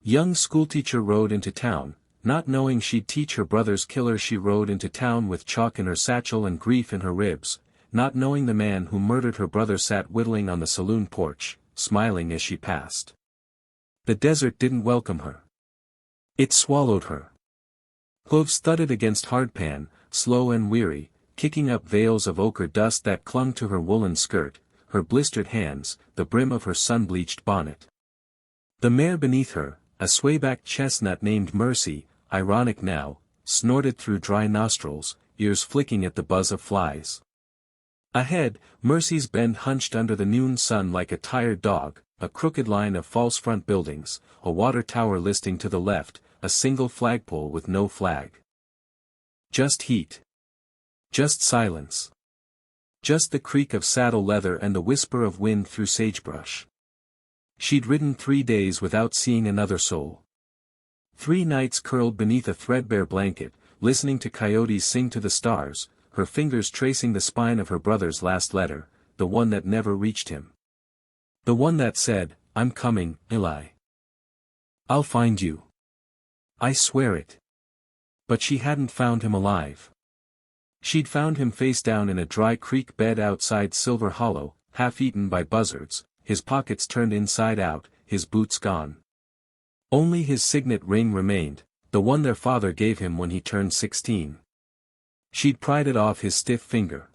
Young schoolteacher rode into town, not knowing she'd teach her brother's killer. She rode into town with chalk in her satchel and grief in her ribs, not knowing the man who murdered her brother sat whittling on the saloon porch, smiling as she passed. The desert didn't welcome her. It swallowed her. Hooves thudded against hardpan, slow and weary, kicking up veils of ochre dust that clung to her woolen skirt, her blistered hands, the brim of her sun-bleached bonnet. The mare beneath her, a swayback chestnut named Mercy, ironic now, snorted through dry nostrils, ears flicking at the buzz of flies. Ahead, Mercy's bend hunched under the noon sun like a tired dog, a crooked line of false front buildings, a water tower listing to the left, a single flagpole with no flag. Just heat. Just silence. Just the creak of saddle leather and the whisper of wind through sagebrush. She'd ridden 3 days without seeing another soul. 3 nights curled beneath a threadbare blanket, listening to coyotes sing to the stars, her fingers tracing the spine of her brother's last letter, the one that never reached him. The one that said, "I'm coming, Eli. I'll find you. I swear it." But she hadn't found him alive. She'd found him face down in a dry creek bed outside Silver Hollow, half-eaten by buzzards, his pockets turned inside out, his boots gone. Only his signet ring remained, the one their father gave him when he turned 16. She'd pried it off his stiff finger.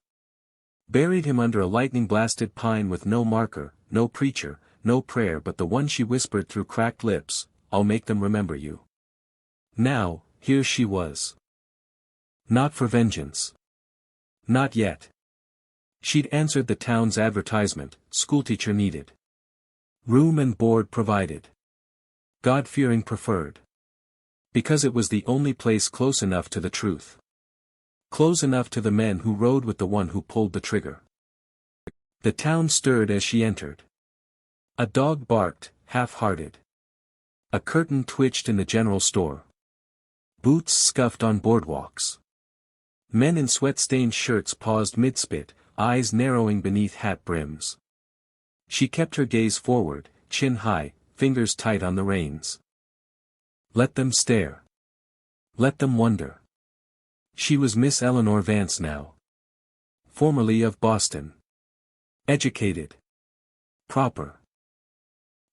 Buried him under a lightning-blasted pine with no marker, no preacher, no prayer but the one she whispered through cracked lips, "I'll make them remember you." Now, here she was. Not for vengeance. Not yet. She'd answered the town's advertisement, schoolteacher needed. Room and board provided. God-fearing preferred. Because it was the only place close enough to the truth. Close enough to the men who rode with the one who pulled the trigger. The town stirred as she entered. A dog barked, half-hearted. A curtain twitched in the general store. Boots scuffed on boardwalks. Men in sweat-stained shirts paused mid-spit, eyes narrowing beneath hat brims. She kept her gaze forward, chin high, fingers tight on the reins. Let them stare. Let them wonder. She was Miss Eleanor Vance now. Formerly of Boston. Educated. Proper.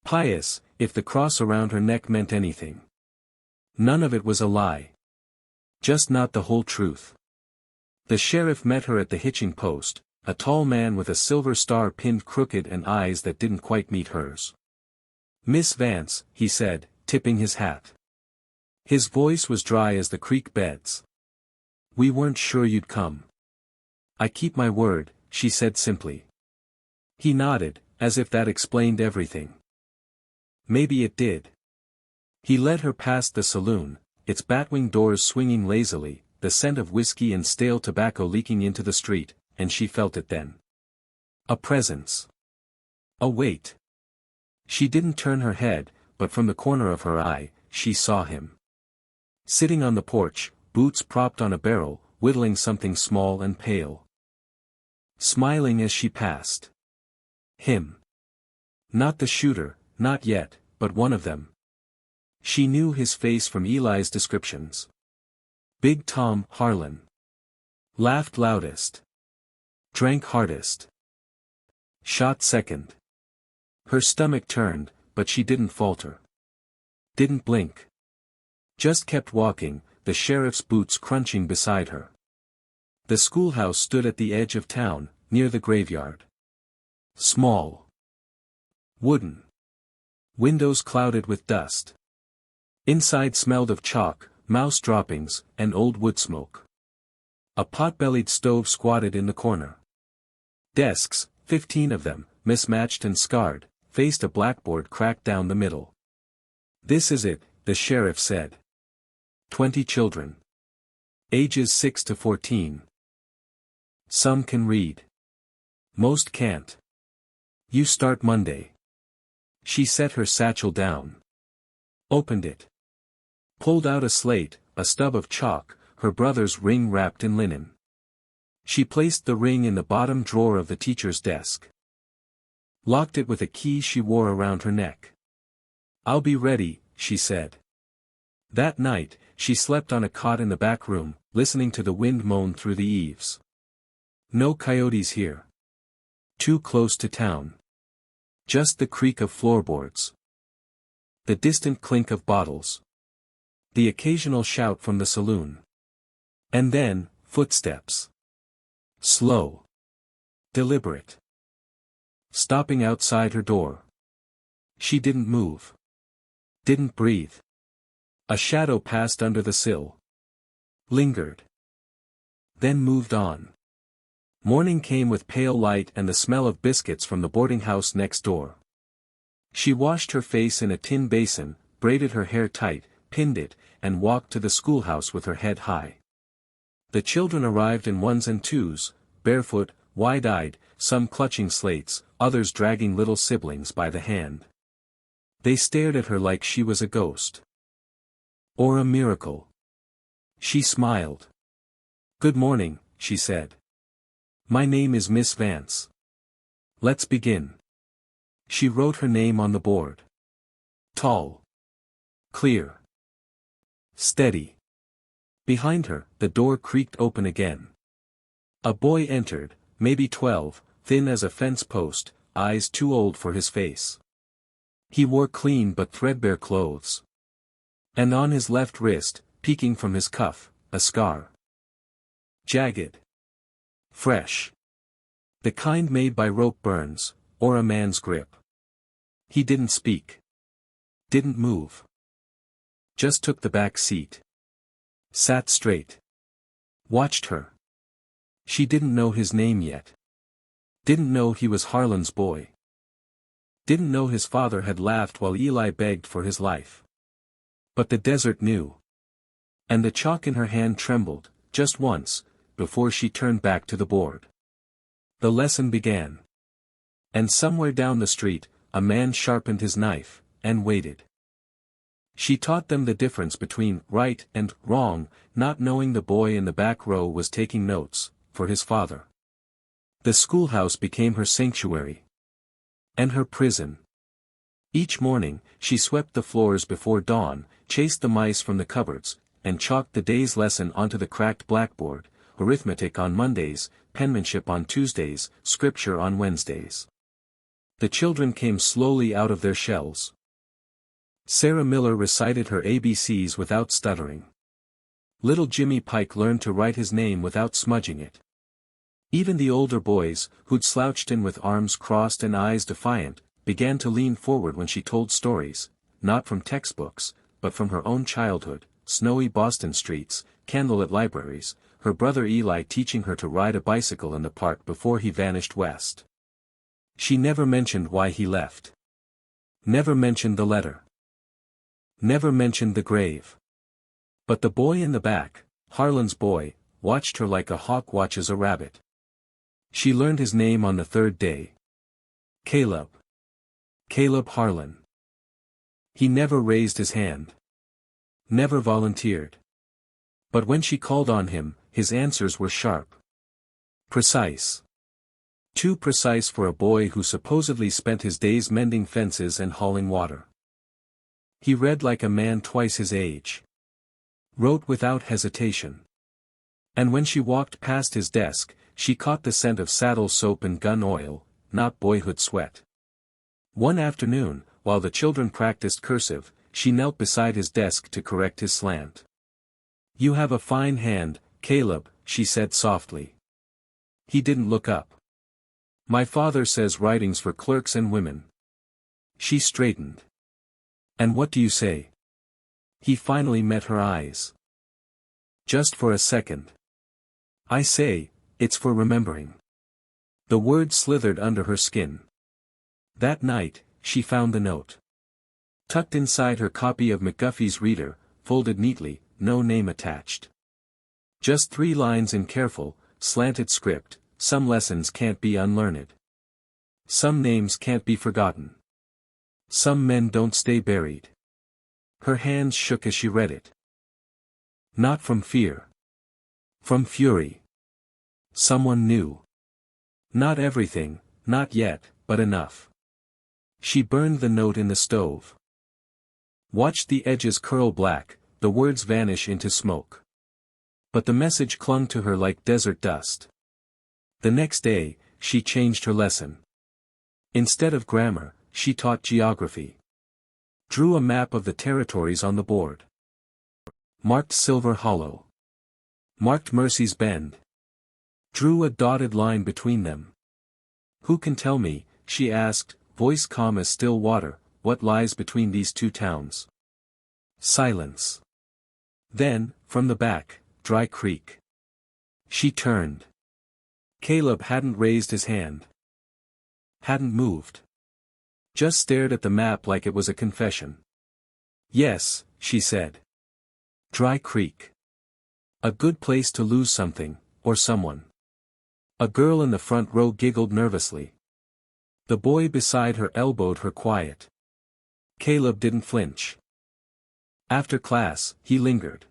Pious, if the cross around her neck meant anything. None of it was a lie. Just not the whole truth. The sheriff met her at the hitching post, a tall man with a silver star pinned crooked and eyes that didn't quite meet hers. "Miss Vance," he said, tipping his hat. His voice was dry as the creek beds. "We weren't sure you'd come." "I keep my word," she said simply. He nodded, as if that explained everything. Maybe it did. He led her past the saloon, its batwing doors swinging lazily, the scent of whiskey and stale tobacco leaking into the street, and she felt it then. A presence. A weight. She didn't turn her head, but from the corner of her eye, she saw him. Sitting on the porch, boots propped on a barrel, whittling something small and pale. Smiling as she passed. Him. Not the shooter, not yet, but one of them. She knew his face from Eli's descriptions. Big Tom Harlan. Laughed loudest. Drank hardest. Shot second. Her stomach turned, but she didn't falter. Didn't blink. Just kept walking, the sheriff's boots crunching beside her. The schoolhouse stood at the edge of town, near the graveyard. Small. Wooden. Windows clouded with dust. Inside smelled of chalk, mouse droppings, and old wood smoke. A pot-bellied stove squatted in the corner. Desks, 15 of them, mismatched and scarred, faced a blackboard cracked down the middle. "This is it," the sheriff said. 20 children. Ages 6 to 14. Some can read. Most can't. You start Monday. She set her satchel down. Opened it. Pulled out a slate, a stub of chalk, her brother's ring wrapped in linen. She placed the ring in the bottom drawer of the teacher's desk. Locked it with a key she wore around her neck. "I'll be ready," she said. That night, she slept on a cot in the back room, listening to the wind moan through the eaves. No coyotes here. Too close to town. Just the creak of floorboards. The distant clink of bottles. The occasional shout from the saloon. And then, footsteps. Slow. Deliberate. Stopping outside her door. She didn't move. Didn't breathe. A shadow passed under the sill. Lingered. Then moved on. Morning came with pale light and the smell of biscuits from the boarding house next door. She washed her face in a tin basin, braided her hair tight, pinned it, and walked to the schoolhouse with her head high. The children arrived in ones and twos, barefoot, wide-eyed, some clutching slates, others dragging little siblings by the hand. They stared at her like she was a ghost. Or a miracle. She smiled. "Good morning," she said. "My name is Miss Vance. Let's begin." She wrote her name on the board. Tall. Clear. Steady. Behind her, the door creaked open again. A boy entered, maybe 12, thin as a fence post, eyes too old for his face. He wore clean but threadbare clothes. And on his left wrist, peeking from his cuff, a scar. Jagged. Fresh. The kind made by rope burns, or a man's grip. He didn't speak. Didn't move. Just took the back seat. Sat straight. Watched her. She didn't know his name yet. Didn't know he was Harlan's boy. Didn't know his father had laughed while Eli begged for his life. But the desert knew. And the chalk in her hand trembled, just once, before she turned back to the board. The lesson began. And somewhere down the street, a man sharpened his knife, and waited. She taught them the difference between right and wrong, not knowing the boy in the back row was taking notes, for his father. The schoolhouse became her sanctuary. And her prison. Each morning, she swept the floors before dawn, chased the mice from the cupboards, and chalked the day's lesson onto the cracked blackboard, arithmetic on Mondays, penmanship on Tuesdays, scripture on Wednesdays. The children came slowly out of their shells. Sarah Miller recited her ABCs without stuttering. Little Jimmy Pike learned to write his name without smudging it. Even the older boys, who'd slouched in with arms crossed and eyes defiant, began to lean forward when she told stories, not from textbooks, but from her own childhood, snowy Boston streets, candlelit libraries, her brother Eli teaching her to ride a bicycle in the park before he vanished west. She never mentioned why he left. Never mentioned the letter. Never mentioned the grave. But the boy in the back, Harlan's boy, watched her like a hawk watches a rabbit. She learned his name on the third day. Caleb. Caleb Harlan. He never raised his hand. Never volunteered. But when she called on him, his answers were sharp. Precise. Too precise for a boy who supposedly spent his days mending fences and hauling water. He read like a man twice his age. Wrote without hesitation. And when she walked past his desk, she caught the scent of saddle soap and gun oil, not boyhood sweat. One afternoon, while the children practiced cursive, she knelt beside his desk to correct his slant. "You have a fine hand, Caleb," she said softly. He didn't look up. "My father says writing's for clerks and women." She straightened. "And what do you say?" He finally met her eyes. "Just for a second. I say, it's for remembering." The word slithered under her skin. That night, she found the note. Tucked inside her copy of McGuffey's Reader, folded neatly, no name attached. Just 3 lines in careful, slanted script: "Some lessons can't be unlearned. Some names can't be forgotten. Some men don't stay buried." Her hands shook as she read it. Not from fear. From fury. Someone knew. Not everything, not yet, but enough. She burned the note in the stove. Watched the edges curl black, the words vanish into smoke. But the message clung to her like desert dust. The next day, she changed her lesson. Instead of grammar, she taught geography. Drew a map of the territories on the board. Marked Silver Hollow. Marked Mercy's Bend. Drew a dotted line between them. Who can tell me, she asked, voice calm as still water, what lies between these two towns? Silence. Then, from the back, Dry Creek. She turned. Caleb hadn't raised his hand. Hadn't moved. Just stared at the map like it was a confession. Yes, she said. Dry Creek. A good place to lose something, or someone. A girl in the front row giggled nervously. The boy beside her elbowed her quiet. Caleb didn't flinch. After class, he lingered.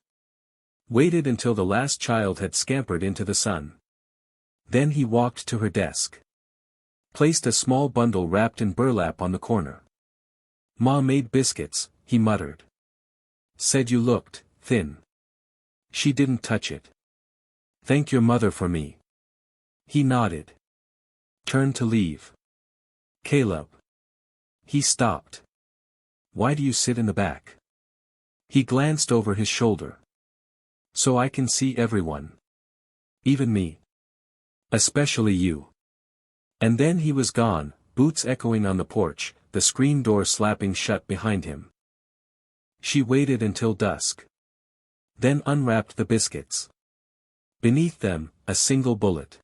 Waited until the last child had scampered into the sun. Then he walked to her desk. Placed a small bundle wrapped in burlap on the corner. Ma made biscuits, he muttered. Said you looked thin. She didn't touch it. Thank your mother for me. He nodded. Turned to leave. Caleb. He stopped. Why do you sit in the back? He glanced over his shoulder. So I can see everyone. Even me. Especially you. And then he was gone, boots echoing on the porch, the screen door slapping shut behind him. She waited until dusk. Then unwrapped the biscuits. Beneath them, a single bullet.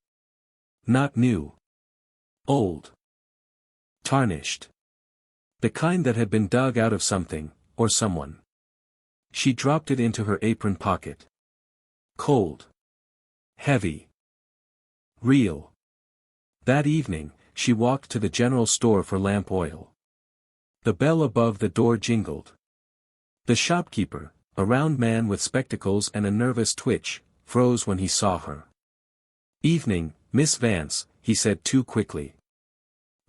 Not new. Old. Tarnished. The kind that had been dug out of something, or someone. She dropped it into her apron pocket. Cold. Heavy. Real. That evening, she walked to the general store for lamp oil. The bell above the door jingled. The shopkeeper, a round man with spectacles and a nervous twitch, froze when he saw her. Evening, Miss Vance, he said too quickly.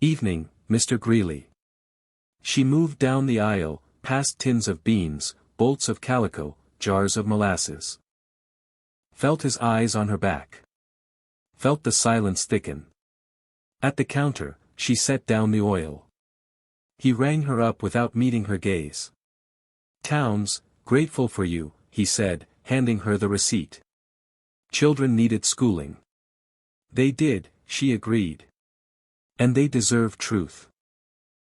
Evening, Mr. Greeley. She moved down the aisle, past tins of beans, bolts of calico, jars of molasses. Felt his eyes on her back. Felt the silence thicken. At the counter, she set down the oil. He rang her up without meeting her gaze. Towns, grateful for you, he said, handing her the receipt. Children needed schooling. They did, she agreed. And they deserve truth.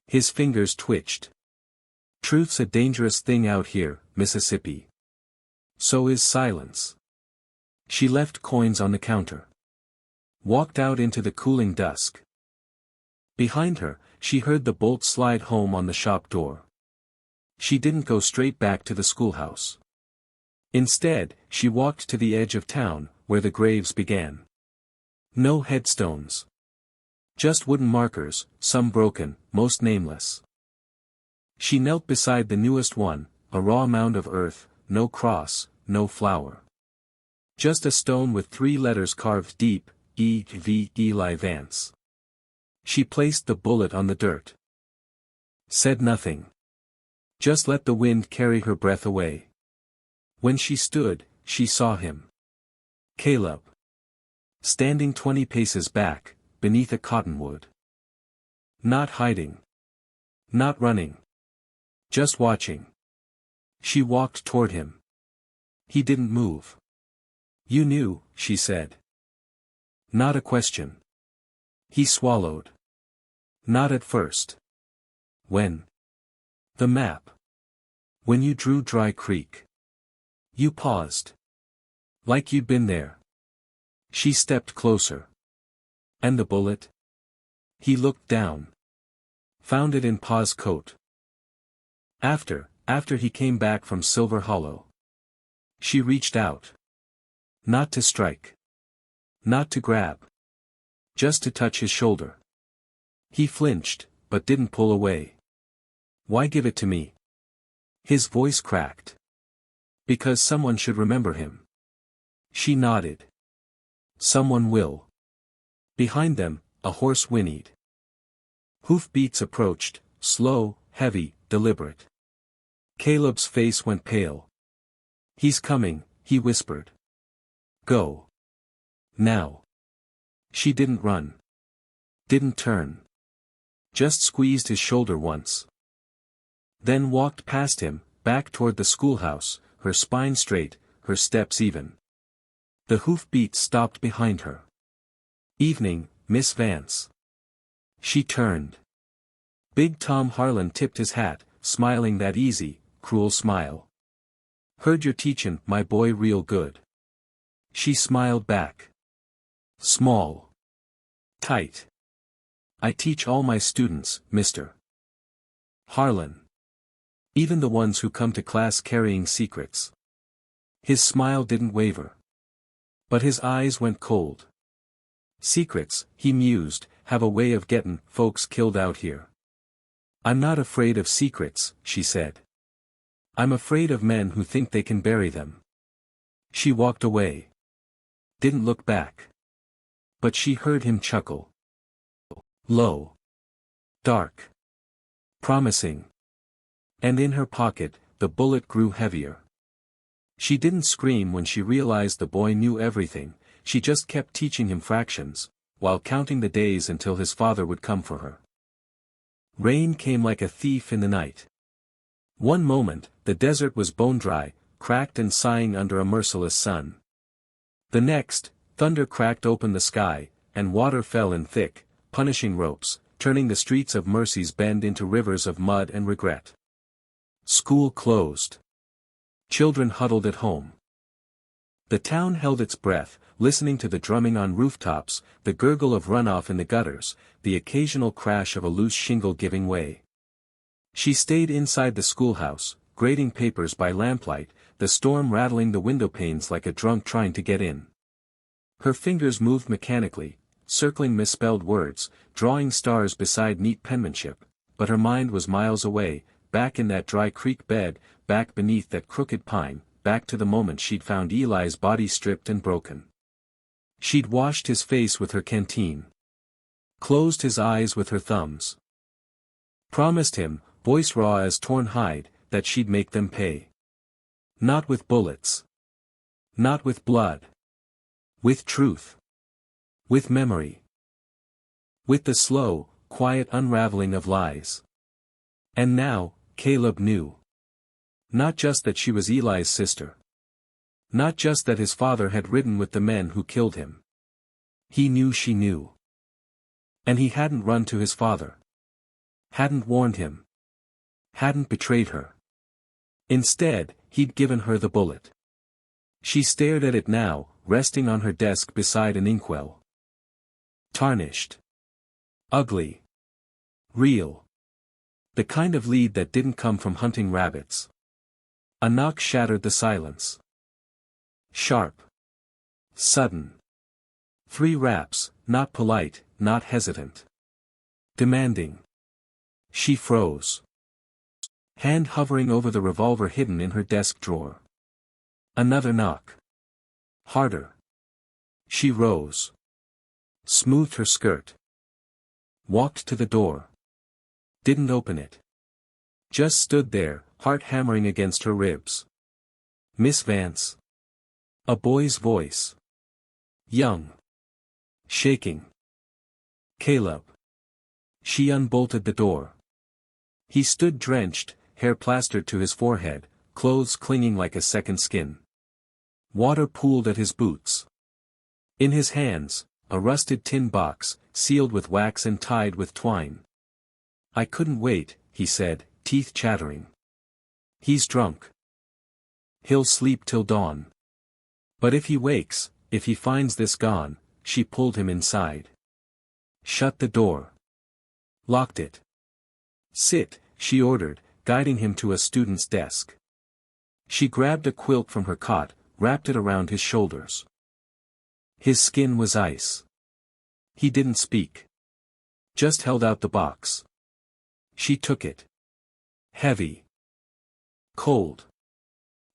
His fingers twitched. Truth's a dangerous thing out here, Mississippi. So is silence. She left coins on the counter. Walked out into the cooling dusk. Behind her, she heard the bolt slide home on the shop door. She didn't go straight back to the schoolhouse. Instead, she walked to the edge of town, where the graves began. No headstones. Just wooden markers, some broken, most nameless. She knelt beside the newest one, a raw mound of earth, no cross, no flower. Just a stone with 3 letters carved deep, E.V. Eli Vance. She placed the bullet on the dirt. Said nothing. Just let the wind carry her breath away. When she stood, she saw him. Caleb. Standing 20 paces back, beneath a cottonwood. Not hiding. Not running. Just watching. She walked toward him. He didn't move. You knew, she said. Not a question. He swallowed. Not at first. When? The map. When you drew Dry Creek. You paused. Like you'd been there. She stepped closer. And the bullet? He looked down. Found it in Pa's coat. After he came back from Silver Hollow. She reached out. Not to strike. Not to grab. Just to touch his shoulder. He flinched, but didn't pull away. Why give it to me? His voice cracked. Because someone should remember him. She nodded. Someone will. Behind them, a horse whinnied. Hoofbeats approached, slow, heavy, deliberate. Caleb's face went pale. "He's coming," he whispered. "Go. Now." She didn't run. Didn't turn. Just squeezed his shoulder once. Then walked past him, back toward the schoolhouse, her spine straight, her steps even. The hoofbeats stopped behind her. "Evening, Miss Vance." She turned. Big Tom Harlan tipped his hat, smiling that easy, cruel smile. "Heard you're teachin' my boy real good." She smiled back. "Small. Tight. I teach all my students, Mr. Harlan. Even the ones who come to class carrying secrets." His smile didn't waver. But his eyes went cold. "Secrets," he mused, "have a way of gettin' folks killed out here." "I'm not afraid of secrets," she said. "I'm afraid of men who think they can bury them." She walked away. Didn't look back. But she heard him chuckle. Low. Dark. Promising. And in her pocket, the bullet grew heavier. She didn't scream when she realized the boy knew everything, she just kept teaching him fractions, while counting the days until his father would come for her. Rain came like a thief in the night. One moment, the desert was bone-dry, cracked and sighing under a merciless sun. The next, thunder cracked open the sky, and water fell in thick, punishing ropes, turning the streets of Mercy's Bend into rivers of mud and regret. School closed. Children huddled at home. The town held its breath, listening to the drumming on rooftops, the gurgle of runoff in the gutters, the occasional crash of a loose shingle giving way. She stayed inside the schoolhouse, grading papers by lamplight, the storm rattling the window panes like a drunk trying to get in. Her fingers moved mechanically, circling misspelled words, drawing stars beside neat penmanship, but her mind was miles away, back in that dry creek bed, back beneath that crooked pine, back to the moment she'd found Eli's body stripped and broken. She'd washed his face with her canteen. Closed his eyes with her thumbs. Promised him, voice raw as torn hide, that she'd make them pay. Not with bullets. Not with blood. With truth. With memory. With the slow, quiet unraveling of lies. And now, Caleb knew. Not just that she was Eli's sister. Not just that his father had ridden with the men who killed him. He knew she knew. And he hadn't run to his father. Hadn't warned him. Hadn't betrayed her. Instead, he'd given her the bullet. She stared at it now, resting on her desk beside an inkwell. Tarnished. Ugly. Real. The kind of lead that didn't come from hunting rabbits. A knock shattered the silence. Sharp. Sudden. 3 raps, not polite, not hesitant. Demanding. She froze. Hand hovering over the revolver hidden in her desk drawer. Another knock. Harder. She rose. Smoothed her skirt. Walked to the door. Didn't open it. Just stood there, heart hammering against her ribs. "Miss Vance." A boy's voice. Young. Shaking. "Caleb." She unbolted the door. He stood drenched, hair plastered to his forehead, clothes clinging like a second skin. Water pooled at his boots. In his hands, a rusted tin box, sealed with wax and tied with twine. "I couldn't wait," he said, teeth chattering. "He's drunk. He'll sleep till dawn. But if he wakes, if he finds this gone," she pulled him inside. Shut the door. Locked it. "Sit," she ordered, guiding him to a student's desk. She grabbed a quilt from her cot, wrapped it around his shoulders. His skin was ice. He didn't speak. Just held out the box. She took it. Heavy. Cold.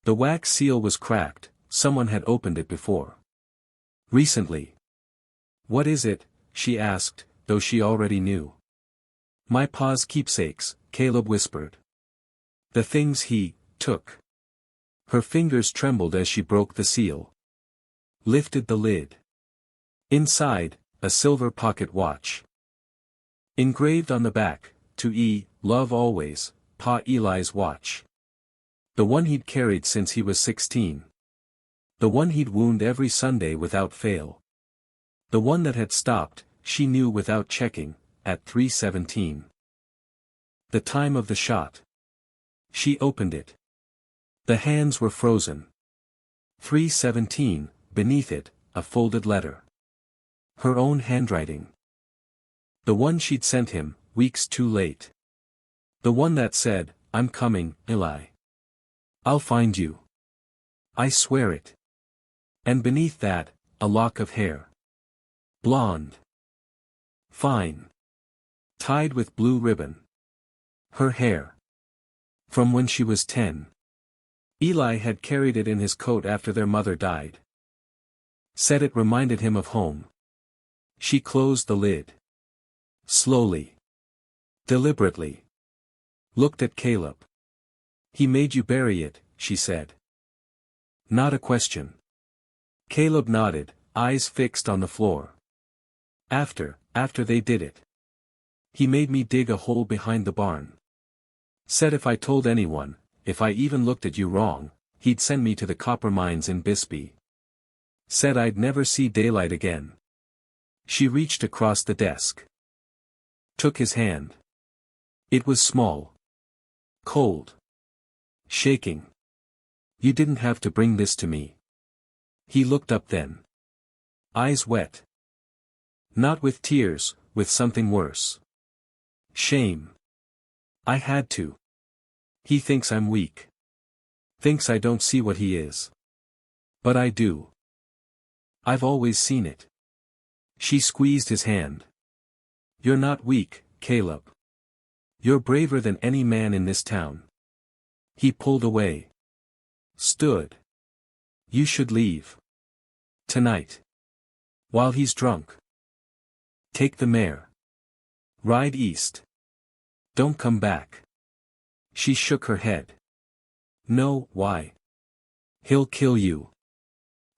The wax seal was cracked, someone had opened it before. Recently. "What is it?" she asked, though she already knew. "My pa's keepsakes," Caleb whispered. The things he took. Her fingers trembled as she broke the seal. Lifted the lid. Inside, a silver pocket watch. Engraved on the back, to E, love always, Pa Eli's watch. The one he'd carried since he was 16. The one he'd wound every Sunday without fail. The one that had stopped, she knew without checking, at 3:17. The time of the shot. She opened it. The hands were frozen. 3:17, beneath it, a folded letter. Her own handwriting. The one she'd sent him, weeks too late. The one that said, "I'm coming, Eli. I'll find you. I swear it." And beneath that, a lock of hair. Blonde. Fine. Tied with blue ribbon. Her hair. From when she was 10. Eli had carried it in his coat after their mother died. Said it reminded him of home. She closed the lid. Slowly. Deliberately. Looked at Caleb. "He made you bury it," she said. Not a question. Caleb nodded, eyes fixed on the floor. After they did it. He made me dig a hole behind the barn. Said if I told anyone, if I even looked at you wrong, he'd send me to the copper mines in Bisbee. Said I'd never see daylight again. She reached across the desk. Took his hand. It was small. Cold. Shaking. "You didn't have to bring this to me." He looked up then. Eyes wet. Not with tears, with something worse. Shame. "I had to. He thinks I'm weak. Thinks I don't see what he is. But I do. I've always seen it." She squeezed his hand. "You're not weak, Caleb. You're braver than any man in this town." He pulled away. Stood. "You should leave. Tonight. While he's drunk. Take the mare. Ride east. Don't come back." She shook her head. "No, why? He'll kill you."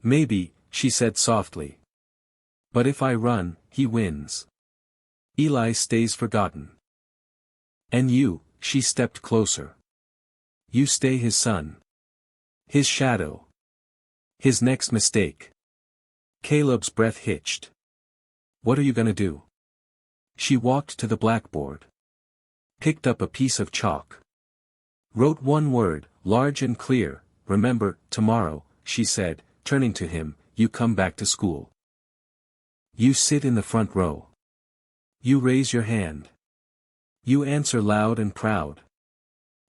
"Maybe," she said softly. "But if I run, he wins. Eli stays forgotten. And you," she stepped closer. "You stay his son. His shadow. His next mistake." Caleb's breath hitched. "What are you gonna do?" She walked to the blackboard. Picked up a piece of chalk. Wrote one word, large and clear, "Remember, tomorrow," she said, turning to him, "you come back to school. You sit in the front row. You raise your hand. You answer loud and proud.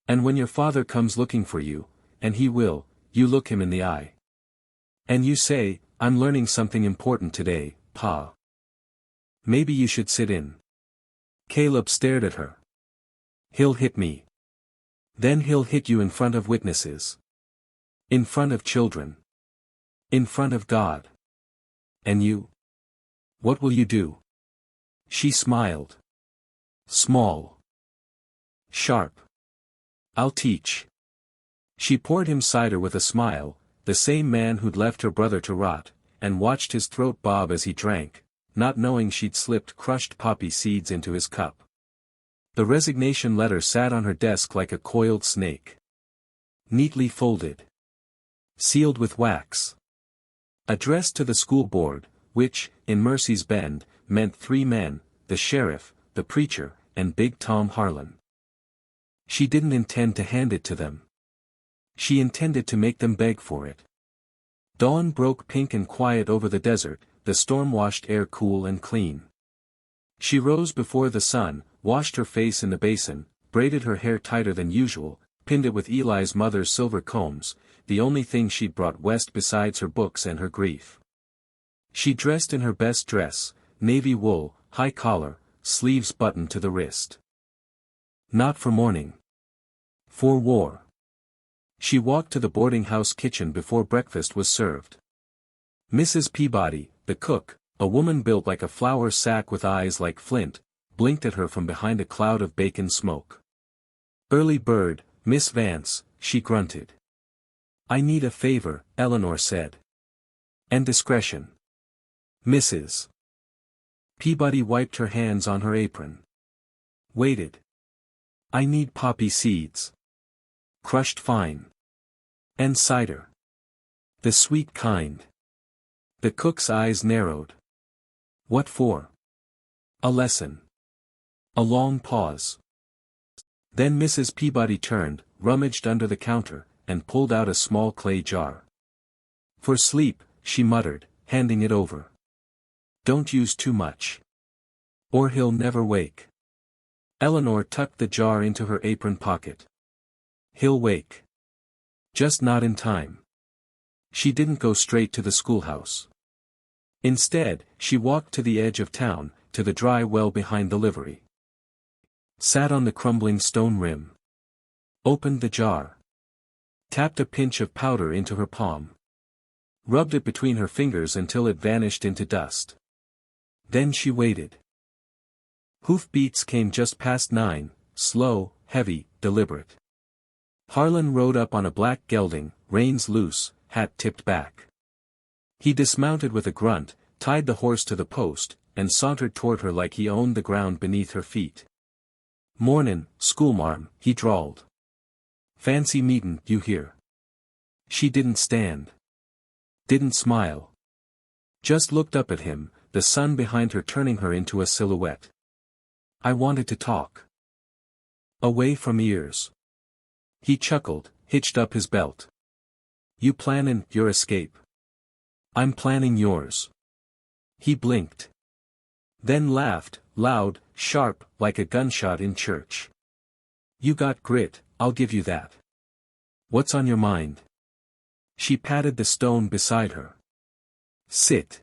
And when your father comes looking for you, and he will, you look him in the eye. And you say, 'I'm learning something important today, Pa. Maybe you should sit in.'" Caleb stared at her. "He'll hit me. Then he'll hit you in front of witnesses. In front of children. In front of God. And you? What will you do?" She smiled. Small. Sharp. "I'll teach." She poured him cider with a smile, the same man who'd left her brother to rot, and watched his throat bob as he drank, not knowing she'd slipped crushed poppy seeds into his cup. The resignation letter sat on her desk like a coiled snake. Neatly folded. Sealed with wax. Addressed to the school board, which, in Mercy's Bend, meant 3 men, the sheriff, the preacher, and Big Tom Harlan. She didn't intend to hand it to them. She intended to make them beg for it. Dawn broke pink and quiet over the desert, the storm-washed air cool and clean. She rose before the sun, washed her face in the basin, braided her hair tighter than usual, pinned it with Eli's mother's silver combs, the only thing she'd brought west besides her books and her grief. She dressed in her best dress, navy wool, high collar, sleeves buttoned to the wrist. Not for mourning. For war. She walked to the boarding house kitchen before breakfast was served. Mrs. Peabody, the cook, a woman built like a flour sack with eyes like flint, blinked at her from behind a cloud of bacon smoke. Early bird, Miss Vance, she grunted. I need a favor, Eleanor said. And discretion. Mrs. Peabody wiped her hands on her apron. Waited. I need poppy seeds. Crushed fine. And cider. The sweet kind. The cook's eyes narrowed. What for? A lesson. A long pause. Then Mrs. Peabody turned, rummaged under the counter, and pulled out a small clay jar. For sleep, she muttered, handing it over. Don't use too much. Or he'll never wake. Eleanor tucked the jar into her apron pocket. He'll wake. Just not in time. She didn't go straight to the schoolhouse. Instead, she walked to the edge of town, to the dry well behind the livery. Sat on the crumbling stone rim. Opened the jar. Tapped a pinch of powder into her palm. Rubbed it between her fingers until it vanished into dust. Then she waited. Hoofbeats came just past 9, slow, heavy, deliberate. Harlan rode up on a black gelding, reins loose, hat tipped back. He dismounted with a grunt, tied the horse to the post, and sauntered toward her like he owned the ground beneath her feet. Mornin', schoolmarm, he drawled. Fancy meetin', you hear. She didn't stand. Didn't smile. Just looked up at him, the sun behind her turning her into a silhouette. I wanted to talk. Away from ears. He chuckled, hitched up his belt. You plannin' your escape? I'm planning yours. He blinked. Then laughed, loud, sharp, like a gunshot in church. You got grit, I'll give you that. What's on your mind? She patted the stone beside her. Sit.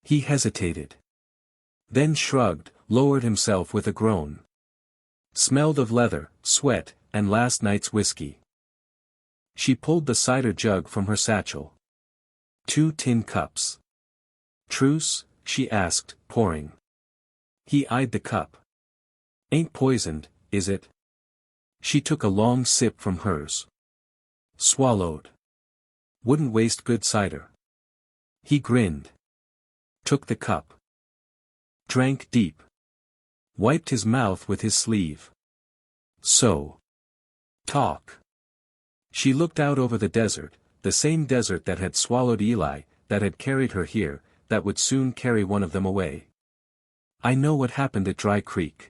He hesitated. Then shrugged, lowered himself with a groan. Smelled of leather, sweat, and last night's whiskey. She pulled the cider jug from her satchel. 2 tin cups. Truce? She asked, pouring. He eyed the cup. Ain't poisoned, is it? She took a long sip from hers. Swallowed. Wouldn't waste good cider. He grinned. Took the cup. Drank deep. Wiped his mouth with his sleeve. So. Talk. She looked out over the desert, the same desert that had swallowed Eli, that had carried her here, that would soon carry one of them away. I know what happened at Dry Creek.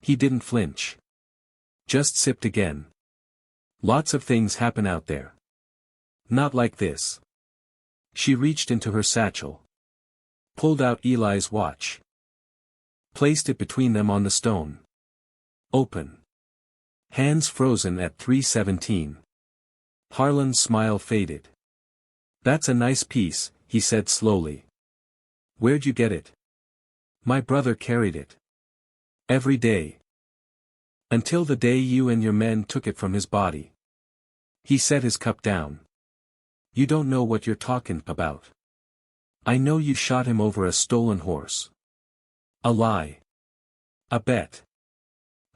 He didn't flinch. Just sipped again. Lots of things happen out there. Not like this. She reached into her satchel. Pulled out Eli's watch. Placed it between them on the stone. Open. Hands frozen at 3:17. Harlan's smile faded. That's a nice piece, he said slowly. Where'd you get it? My brother carried it. Every day. Until the day you and your men took it from his body. He set his cup down. You don't know what you're talking about. I know you shot him over a stolen horse. A lie. A bet.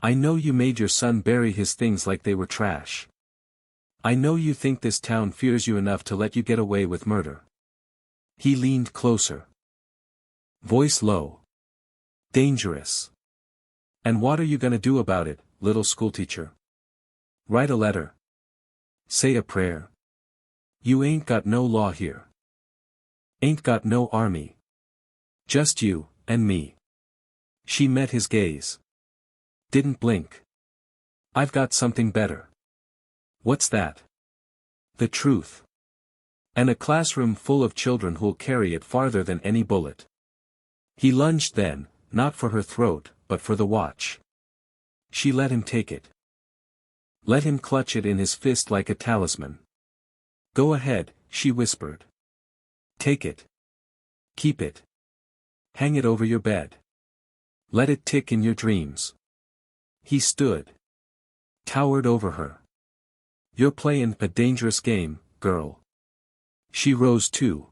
I know you made your son bury his things like they were trash. I know you think this town fears you enough to let you get away with murder. He leaned closer. Voice low. Dangerous. And what are you gonna do about it, little schoolteacher? Write a letter. Say a prayer. You ain't got no law here. Ain't got no army. Just you, and me. She met his gaze. Didn't blink. I've got something better. What's that? The truth. And a classroom full of children who'll carry it farther than any bullet. He lunged then, not for her throat, but for the watch. She let him take it. Let him clutch it in his fist like a talisman. Go ahead, she whispered. Take it. Keep it. Hang it over your bed. Let it tick in your dreams. He stood. Towered over her. You're playing a dangerous game, girl. She rose too.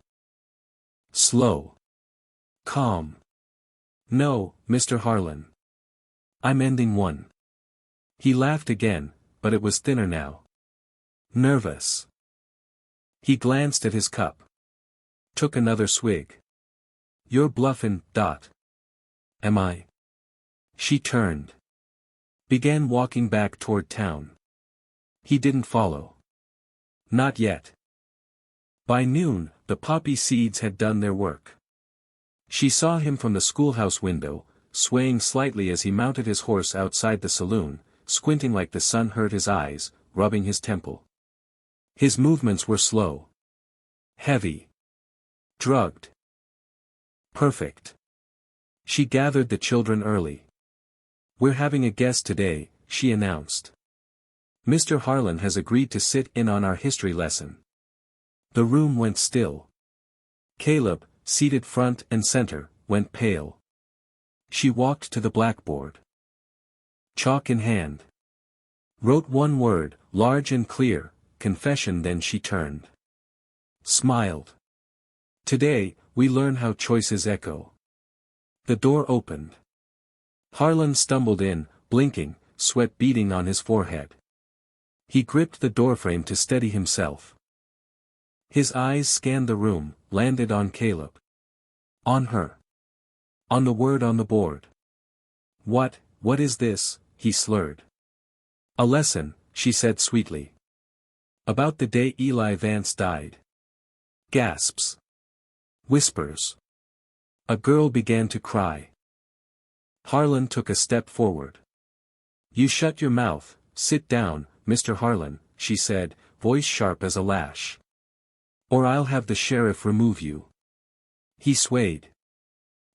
Slow. Calm. No, Mr. Harlan. I'm ending one. He laughed again, but it was thinner now. Nervous. He glanced at his cup. Took another swig. "You're bluffin', Dot." "Am I?" She turned. Began walking back toward town. He didn't follow. Not yet. By noon, the poppy seeds had done their work. She saw him from the schoolhouse window, swaying slightly as he mounted his horse outside the saloon, squinting like the sun hurt his eyes, rubbing his temple. His movements were slow. Heavy. Drugged. Perfect. She gathered the children early. "We're having a guest today," she announced. "Mr. Harlan has agreed to sit in on our history lesson." The room went still. Caleb, seated front and center, went pale. She walked to the blackboard. Chalk in hand. Wrote one word, large and clear, confession. Then she turned. Smiled. "Today, we learn how choices echo." The door opened. Harlan stumbled in, blinking, sweat beading on his forehead. He gripped the doorframe to steady himself. His eyes scanned the room, landed on Caleb. On her. On the word on the board. What is this?" he slurred. "A lesson," she said sweetly. "About the day Eli Vance died." Gasps. Whispers. A girl began to cry. Harlan took a step forward. "You shut your mouth, sit down, Mr. Harlan," she said, voice sharp as a lash. "Or I'll have the sheriff remove you." He swayed.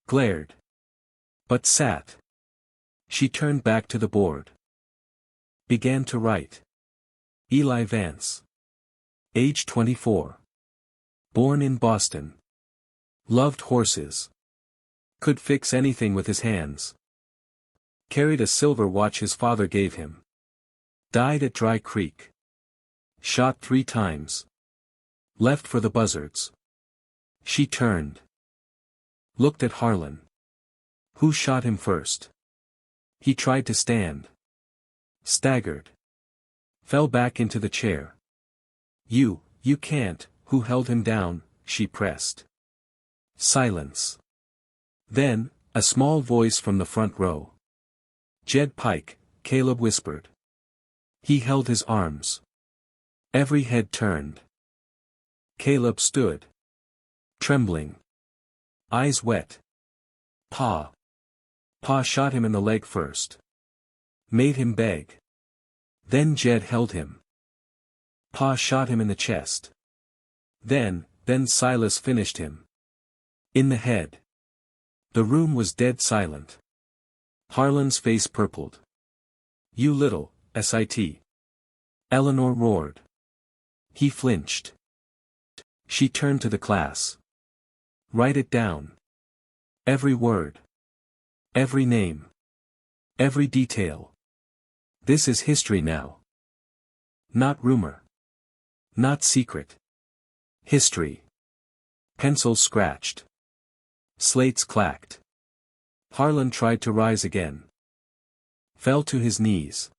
Glared. But sat. She turned back to the board. Began to write. Eli Vance. Age 24. Born in Boston. Loved horses. Could fix anything with his hands. Carried a silver watch his father gave him. Died at Dry Creek. Shot 3 times. Left for the buzzards. She turned. Looked at Harlan. Who shot him first? He tried to stand. Staggered. Fell back into the chair. You can't." "Who held him down?" she pressed. Silence. Then, a small voice from the front row. "Jed Pike," Caleb whispered. He held his arms. Every head turned. Caleb stood. Trembling. Eyes wet. Pa shot him in the leg first. Made him beg. Then Jed held him. Pa shot him in the chest. Then Silas finished him. In the head. The room was dead silent. Harlan's face purpled. "You little, sit." Eleanor roared. He flinched. She turned to the class. "Write it down. Every word. Every name. Every detail. This is history now. Not rumor. Not secret. History." Pencils scratched. Slates clacked. Harlan tried to rise again. Fell to his knees.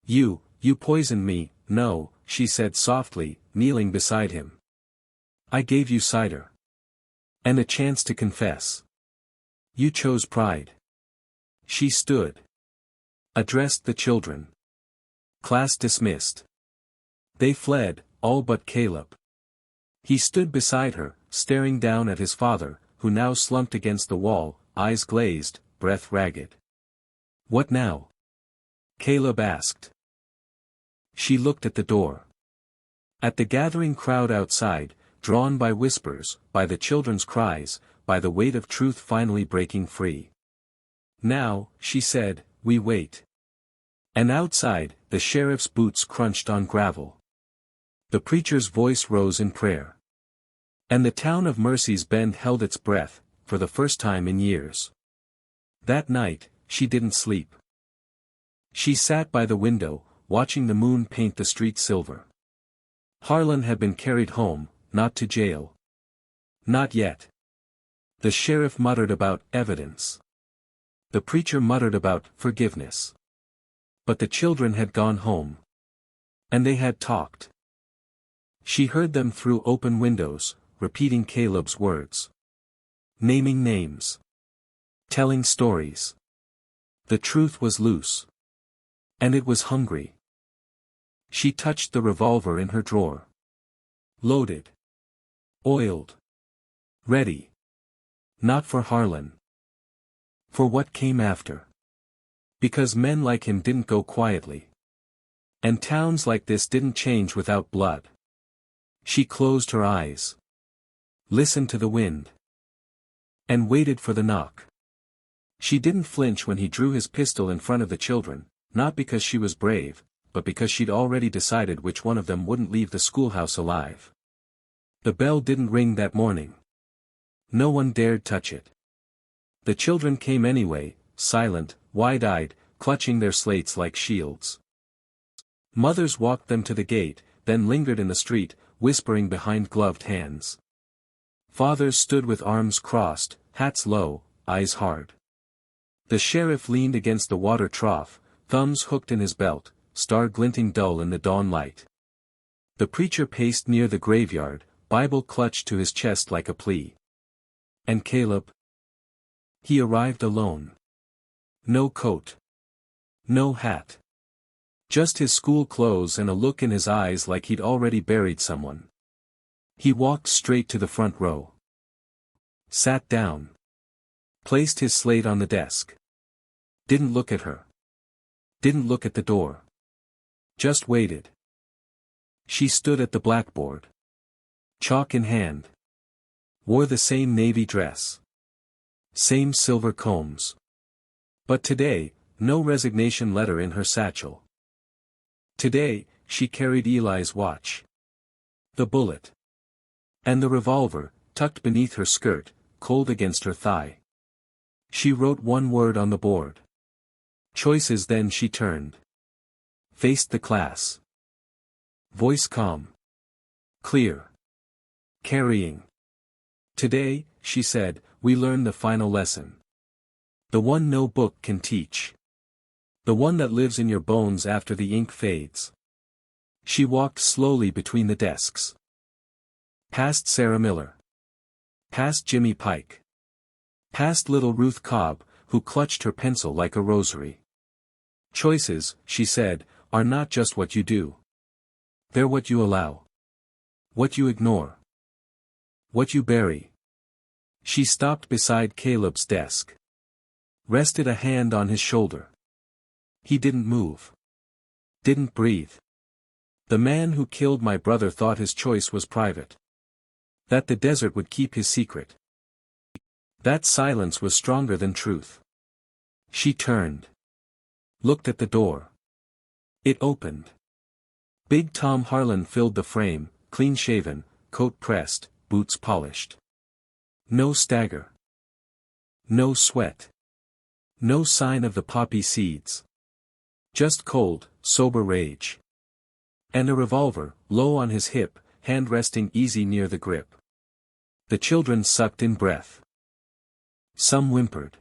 You poisoned me." "No," she said softly, kneeling beside him. "I gave you cider. And a chance to confess. You chose pride." She stood. Addressed the children. Class dismissed. They fled, all but Caleb. He stood beside her, staring down at his father, who now slumped against the wall, eyes glazed, breath ragged. "What now?" Caleb asked. She looked at the door. At the gathering crowd outside, drawn by whispers, by the children's cries, by the weight of truth finally breaking free. "Now," she said, "we wait." And outside, the sheriff's boots crunched on gravel. The preacher's voice rose in prayer. And the town of Mercy's Bend held its breath, for the first time in years. That night, she didn't sleep. She sat by the window, watching the moon paint the street silver. Harlan had been carried home, not to jail. Not yet. The sheriff muttered about evidence. The preacher muttered about forgiveness. But the children had gone home. And they had talked. She heard them through open windows, repeating Caleb's words. Naming names. Telling stories. The truth was loose. And it was hungry. She touched the revolver in her drawer. Loaded. Oiled. Ready. Not for Harlan. For what came after. Because men like him didn't go quietly. And towns like this didn't change without blood. She closed her eyes. Listened to the wind. And waited for the knock. She didn't flinch when he drew his pistol in front of the children, not because she was brave, but because she'd already decided which one of them wouldn't leave the schoolhouse alive. The bell didn't ring that morning. No one dared touch it. The children came anyway, silent, wide-eyed, clutching their slates like shields. Mothers walked them to the gate, then lingered in the street, whispering behind gloved hands. Fathers stood with arms crossed, hats low, eyes hard. The sheriff leaned against the water trough, thumbs hooked in his belt, star glinting dull in the dawn light. The preacher paced near the graveyard, Bible clutched to his chest like a plea. And Caleb? He arrived alone. No coat. No hat. Just his school clothes and a look in his eyes like he'd already buried someone. He walked straight to the front row. Sat down. Placed his slate on the desk. Didn't look at her. Didn't look at the door. Just waited. She stood at the blackboard. Chalk in hand. Wore the same navy dress. Same silver combs. But today, no resignation letter in her satchel. Today, she carried Eli's watch. The bullet. And the revolver, tucked beneath her skirt, cold against her thigh. She wrote one word on the board. Choices. Then she turned. Faced the class. Voice calm. Clear. Carrying. Today, she said, we learn the final lesson. The one no book can teach. The one that lives in your bones after the ink fades. She walked slowly between the desks. Past Sarah Miller. Past Jimmy Pike. Past little Ruth Cobb, who clutched her pencil like a rosary. Choices, she said, are not just what you do. They're what you allow. What you ignore. What you bury. She stopped beside Caleb's desk. Rested a hand on his shoulder. He didn't move. Didn't breathe. The man who killed my brother thought his choice was private. That the desert would keep his secret. That silence was stronger than truth. She turned. Looked at the door. It opened. Big Tom Harlan filled the frame, clean-shaven, coat pressed, boots polished. No stagger. No sweat. No sign of the poppy seeds. Just cold, sober rage. And a revolver, low on his hip, hand resting easy near the grip. The children sucked in breath. Some whimpered.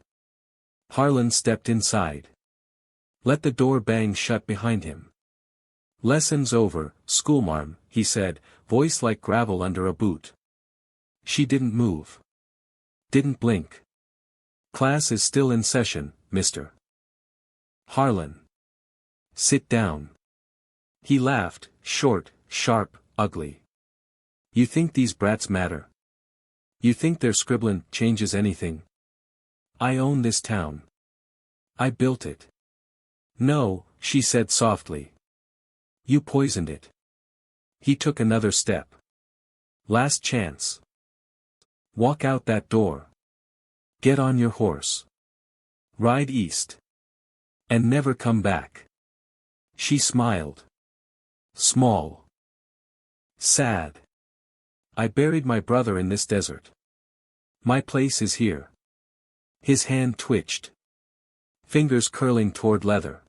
Harlan stepped inside. Let the door bang shut behind him. Lessons over, schoolmarm, he said, voice like gravel under a boot. She didn't move. Didn't blink. Class is still in session, mister. Harlan. Sit down. He laughed, short, sharp, ugly. You think these brats matter? You think their scribbling changes anything? I own this town. I built it. No, she said softly. You poisoned it. He took another step. Last chance. Walk out that door. Get on your horse. Ride east. And never come back. She smiled. Small. Sad. I buried my brother in this desert. My place is here. His hand twitched. Fingers curling toward leather.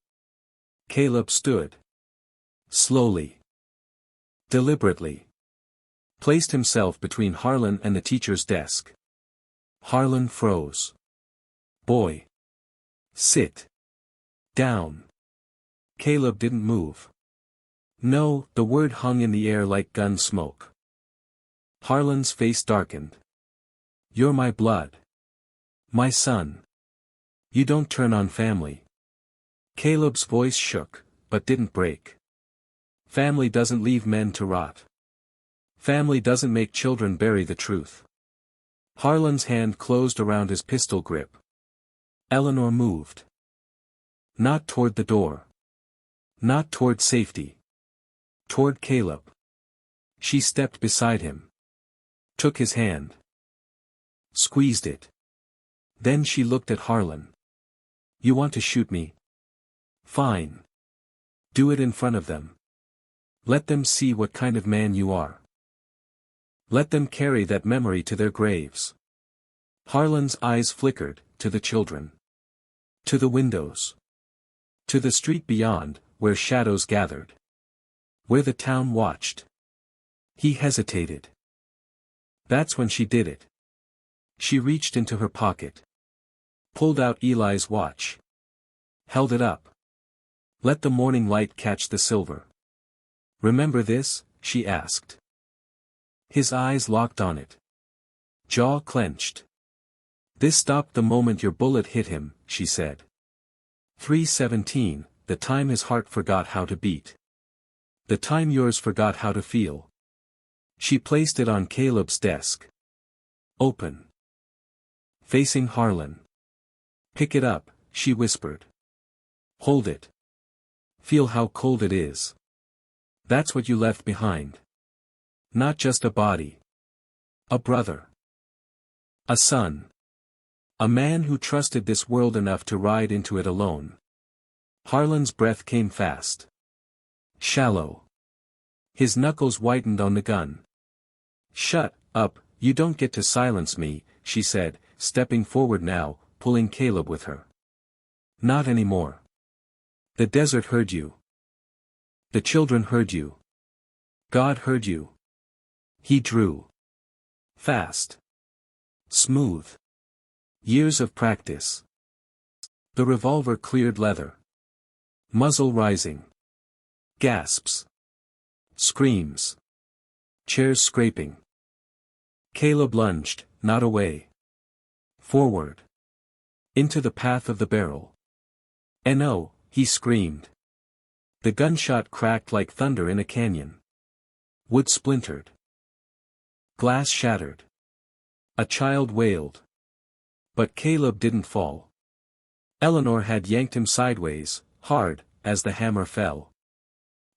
Caleb stood. Slowly. Deliberately. Placed himself between Harlan and the teacher's desk. Harlan froze. Boy. Sit. Down. Caleb didn't move. No, the word hung in the air like gun smoke. Harlan's face darkened. You're my blood. My son. You don't turn on family. Caleb's voice shook, but didn't break. Family doesn't leave men to rot. Family doesn't make children bury the truth. Harlan's hand closed around his pistol grip. Eleanor moved. Not toward the door. Not toward safety. Toward Caleb. She stepped beside him. Took his hand. Squeezed it. Then she looked at Harlan. You want to shoot me? Fine. Do it in front of them. Let them see what kind of man you are. Let them carry that memory to their graves. Harlan's eyes flickered, to the children. To the windows. To the street beyond, where shadows gathered. Where the town watched. He hesitated. That's when she did it. She reached into her pocket. Pulled out Eli's watch. Held it up. Let the morning light catch the silver. Remember this? She asked. His eyes locked on it. Jaw clenched. This stopped the moment your bullet hit him, she said. 3:17, the time his heart forgot how to beat. The time yours forgot how to feel. She placed it on Caleb's desk. Open. Facing Harlan. Pick it up, she whispered. Hold it. Feel how cold it is. That's what you left behind. Not just a body. A brother. A son. A man who trusted this world enough to ride into it alone. Harlan's breath came fast. Shallow. His knuckles whitened on the gun. Shut up, you don't get to silence me, she said, stepping forward now, pulling Caleb with her. Not anymore. The desert heard you. The children heard you. God heard you. He drew. Fast. Smooth. Years of practice. The revolver cleared leather. Muzzle rising. Gasps. Screams. Chairs scraping. Caleb lunged, not away. Forward. Into the path of the barrel. Anew, he screamed. The gunshot cracked like thunder in a canyon. Wood splintered. Glass shattered. A child wailed. But Caleb didn't fall. Eleanor had yanked him sideways, hard, as the hammer fell.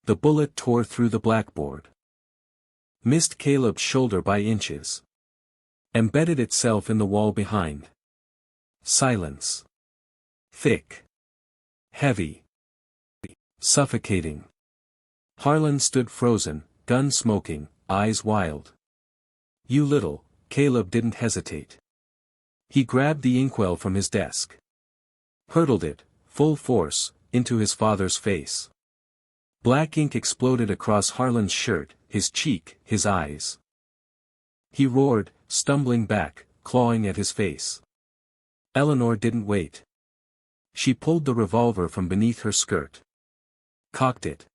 The bullet tore through the blackboard. Missed Caleb's shoulder by inches. Embedded itself in the wall behind. Silence. Thick. Heavy. Suffocating. Harlan stood frozen, gun smoking, eyes wild. You little, Caleb didn't hesitate. He grabbed the inkwell from his desk. Hurtled it, full force, into his father's face. Black ink exploded across Harlan's shirt, his cheek, his eyes. He roared, stumbling back, clawing at his face. Eleanor didn't wait. She pulled the revolver from beneath her skirt. Cocked it.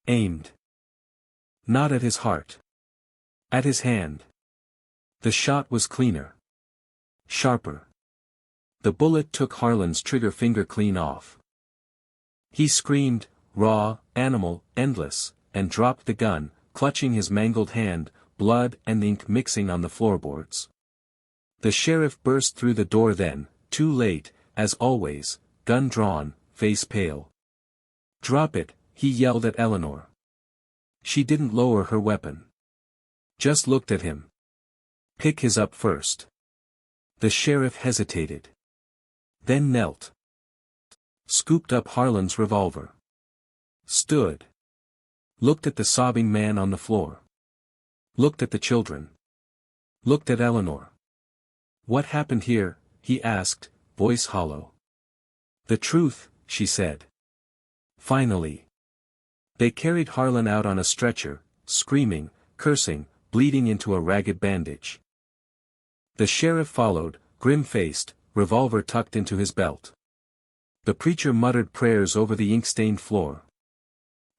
Aimed. Not at his heart. At his hand. The shot was cleaner. Sharper. The bullet took Harlan's trigger finger clean off. He screamed, raw, animal, endless, and dropped the gun, clutching his mangled hand, blood and ink mixing on the floorboards. The sheriff burst through the door then, too late, as always, gun drawn, face pale. Drop it, he yelled at Eleanor. She didn't lower her weapon. Just looked at him. Pick his up first. The sheriff hesitated. Then knelt. Scooped up Harlan's revolver. Stood. Looked at the sobbing man on the floor. Looked at the children. Looked at Eleanor. What happened here? He asked, voice hollow. The truth, she said. Finally. They carried Harlan out on a stretcher, screaming, cursing, bleeding into a ragged bandage. The sheriff followed, grim-faced, revolver tucked into his belt. The preacher muttered prayers over the ink-stained floor.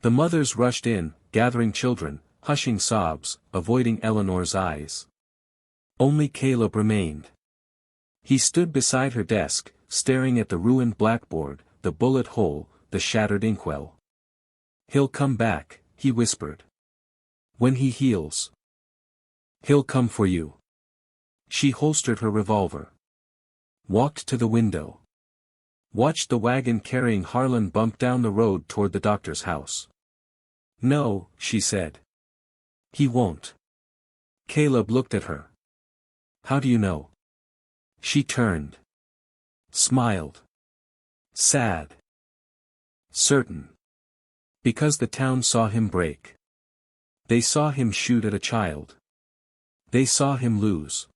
The mothers rushed in, gathering children, hushing sobs, avoiding Eleanor's eyes. Only Caleb remained. He stood beside her desk, staring at the ruined blackboard, the bullet hole, the shattered inkwell. "He'll come back," he whispered. "When he heals. He'll come for you." She holstered her revolver. Walked to the window. Watched the wagon carrying Harlan bump down the road toward the doctor's house. "No," she said. "He won't." Caleb looked at her. "How do you know?" She turned. Smiled. Sad. Certain. Because the town saw him break. They saw him shoot at a child. They saw him lose.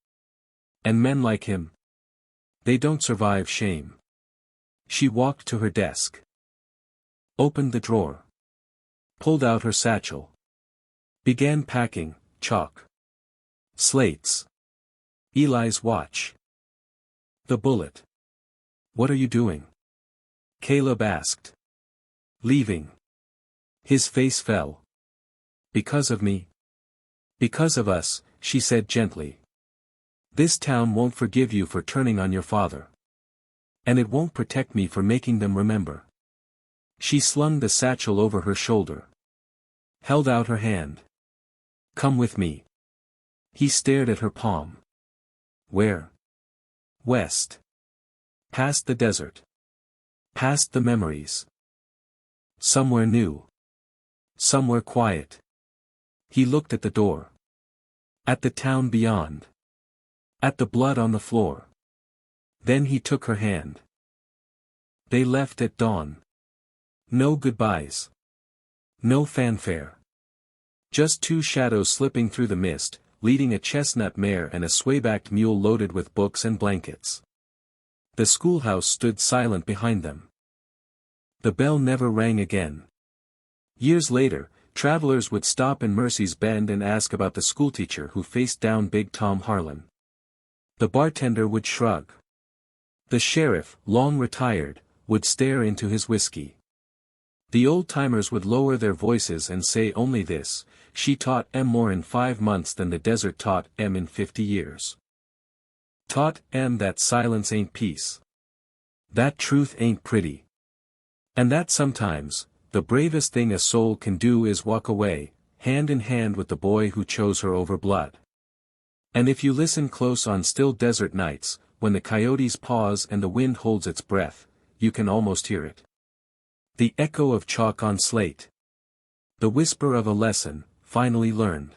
And men like him, they don't survive shame. She walked to her desk. Opened the drawer. Pulled out her satchel. Began packing, chalk. Slates. Eli's watch. The bullet. "What are you doing?" Caleb asked. "Leaving." His face fell. "Because of me?" "Because of us," she said gently. "This town won't forgive you for turning on your father. And it won't protect me for making them remember." She slung the satchel over her shoulder. Held out her hand. "Come with me." He stared at her palm. "Where?" "West. Past the desert. Past the memories. Somewhere new. Somewhere quiet." He looked at the door. At the town beyond. At the blood on the floor. Then he took her hand. They left at dawn. No goodbyes. No fanfare. Just two shadows slipping through the mist, leading a chestnut mare and a swaybacked mule loaded with books and blankets. The schoolhouse stood silent behind them. The bell never rang again. Years later, travelers would stop in Mercy's Bend and ask about the schoolteacher who faced down Big Tom Harlan. The bartender would shrug. The sheriff, long retired, would stare into his whiskey. The old-timers would lower their voices and say only this: "She taught em more in 5 months than the desert taught em in 50 years. Taught em that silence ain't peace. That truth ain't pretty. And that sometimes, the bravest thing a soul can do is walk away, hand in hand with the boy who chose her over blood. And if you listen close on still desert nights, when the coyotes pause and the wind holds its breath, you can almost hear it. The echo of chalk on slate. The whisper of a lesson, finally learned.